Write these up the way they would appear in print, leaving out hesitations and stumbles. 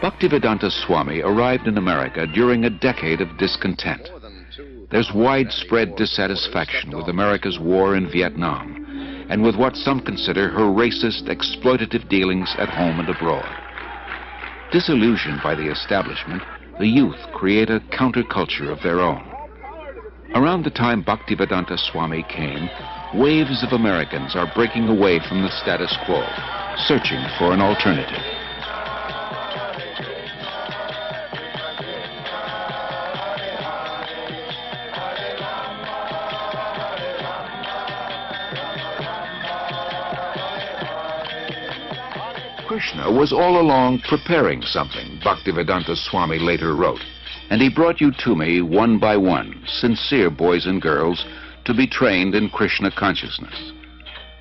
Bhaktivedanta Swami arrived in America during a decade of discontent. There's widespread dissatisfaction with America's war in Vietnam and with what some consider her racist, exploitative dealings at home and abroad. Disillusioned by the establishment, the youth create a counterculture of their own. Around the time Bhaktivedanta Swami came, waves of Americans are breaking away from the status quo, searching for an alternative. Krishna was all along preparing something, Bhaktivedanta Swami later wrote, and he brought you to me one by one, sincere boys and girls, to be trained in Krishna consciousness.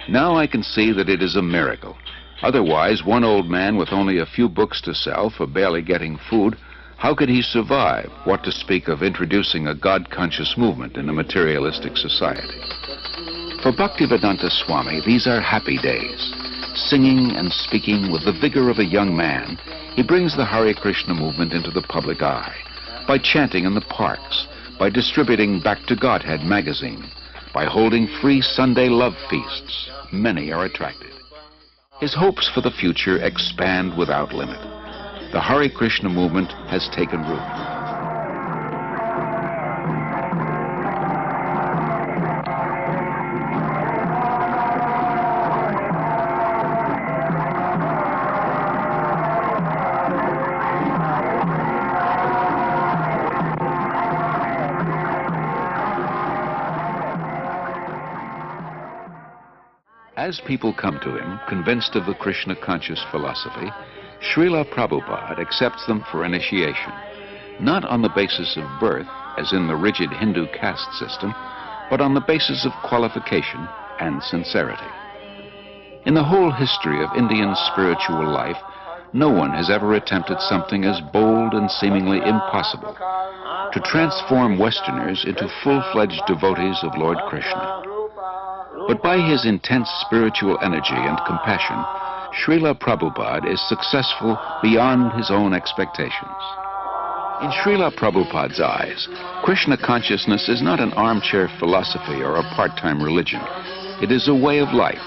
Now I can see that it is a miracle. Otherwise, one old man with only a few books to sell for barely getting food, how could he survive, what to speak of introducing a God-conscious movement in a materialistic society? For Bhaktivedanta Swami, these are happy days. Singing and speaking with the vigor of a young man, he brings the Hare Krishna movement into the public eye, by chanting in the parks, by distributing Back to Godhead magazine, by holding free Sunday love feasts. Many are attracted. His hopes for the future expand without limit. The Hare Krishna movement has taken root. As people come to him, convinced of the Krishna conscious philosophy, Srila Prabhupada accepts them for initiation, not on the basis of birth, as in the rigid Hindu caste system, but on the basis of qualification and sincerity. In the whole history of Indian spiritual life, no one has ever attempted something as bold and seemingly impossible, to transform Westerners into full-fledged devotees of Lord Krishna. But by his intense spiritual energy and compassion, Srila Prabhupada is successful beyond his own expectations. In Srila Prabhupada's eyes, Krishna consciousness is not an armchair philosophy or a part-time religion. It is a way of life,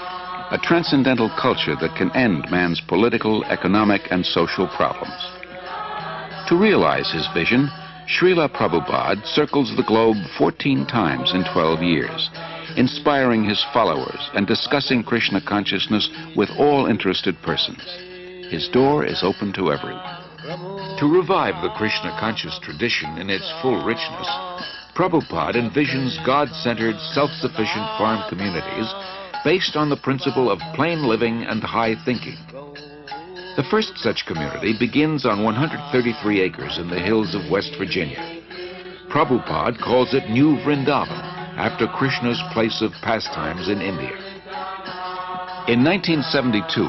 a transcendental culture that can end man's political, economic, and social problems. To realize his vision, Srila Prabhupada circles the globe 14 times in 12 years, inspiring his followers and discussing Krishna consciousness with all interested persons. His door is open to everyone. To revive the Krishna conscious tradition in its full richness, Prabhupada envisions God-centered, self-sufficient farm communities based on the principle of plain living and high thinking. The first such community begins on 133 acres in the hills of West Virginia. Prabhupada calls it New Vrindavan, after Krishna's place of pastimes in India. In 1972,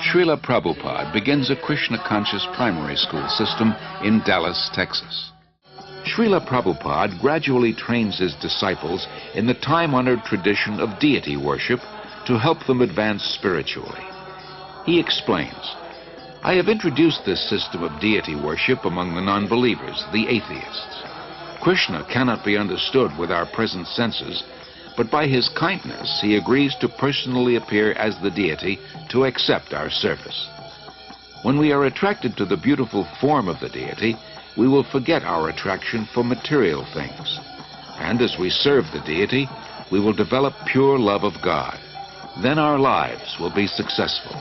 Srila Prabhupada begins a Krishna-conscious primary school system in Dallas, Texas. Srila Prabhupada gradually trains his disciples in the time-honored tradition of deity worship to help them advance spiritually. He explains, "I have introduced this system of deity worship among the non-believers, the atheists. Krishna cannot be understood with our present senses, but by his kindness he agrees to personally appear as the deity to accept our service. When we are attracted to the beautiful form of the deity, we will forget our attraction for material things. And as we serve the deity, we will develop pure love of God. Then our lives will be successful."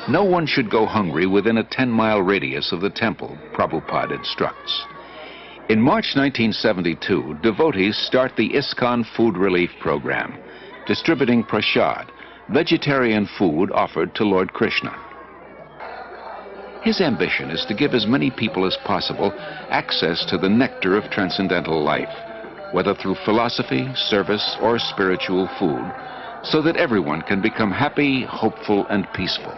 No one should go hungry within a 10-mile radius of the temple, Prabhupada instructs. In March 1972, devotees start the ISKCON Food Relief Program, distributing prasad, vegetarian food offered to Lord Krishna. His ambition is to give as many people as possible access to the nectar of transcendental life, whether through philosophy, service, or spiritual food, so that everyone can become happy, hopeful, and peaceful.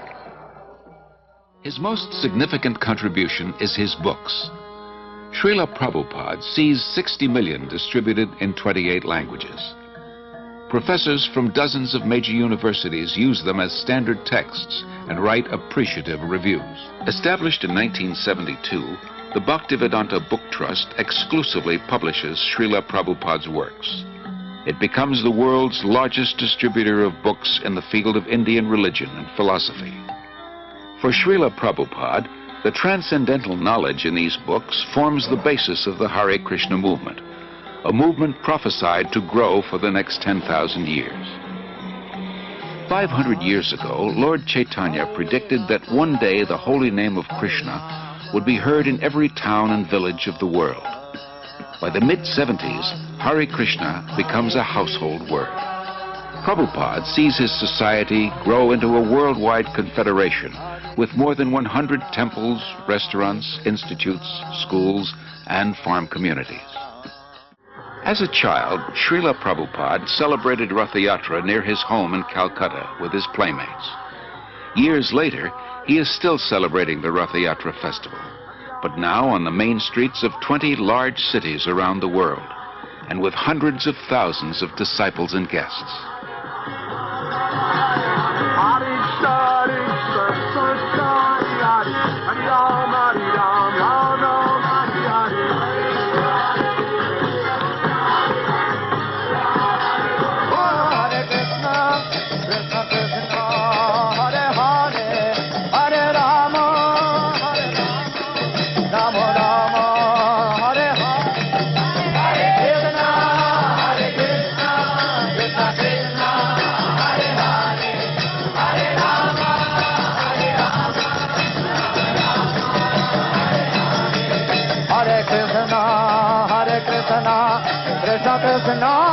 His most significant contribution is his books. Srila Prabhupada sees 60 million distributed in 28 languages. Professors from dozens of major universities use them as standard texts and write appreciative reviews. Established in 1972, the Bhaktivedanta Book Trust exclusively publishes Srila Prabhupada's works. It becomes the world's largest distributor of books in the field of Indian religion and philosophy. For Srila Prabhupada, the transcendental knowledge in these books forms the basis of the Hare Krishna movement, a movement prophesied to grow for the next 10,000 years. 500 years ago, Lord Chaitanya predicted that one day the holy name of Krishna would be heard in every town and village of the world. By the mid-70s, Hare Krishna becomes a household word. Prabhupada sees his society grow into a worldwide confederation with more than 100 temples, restaurants, institutes, schools, and farm communities. As a child, Srila Prabhupada celebrated Rath Yatra near his home in Calcutta with his playmates. Years later, he is still celebrating the Rath Yatra festival, but now on the main streets of 20 large cities around the world, and with hundreds of thousands of disciples and guests. Krishna, Krishna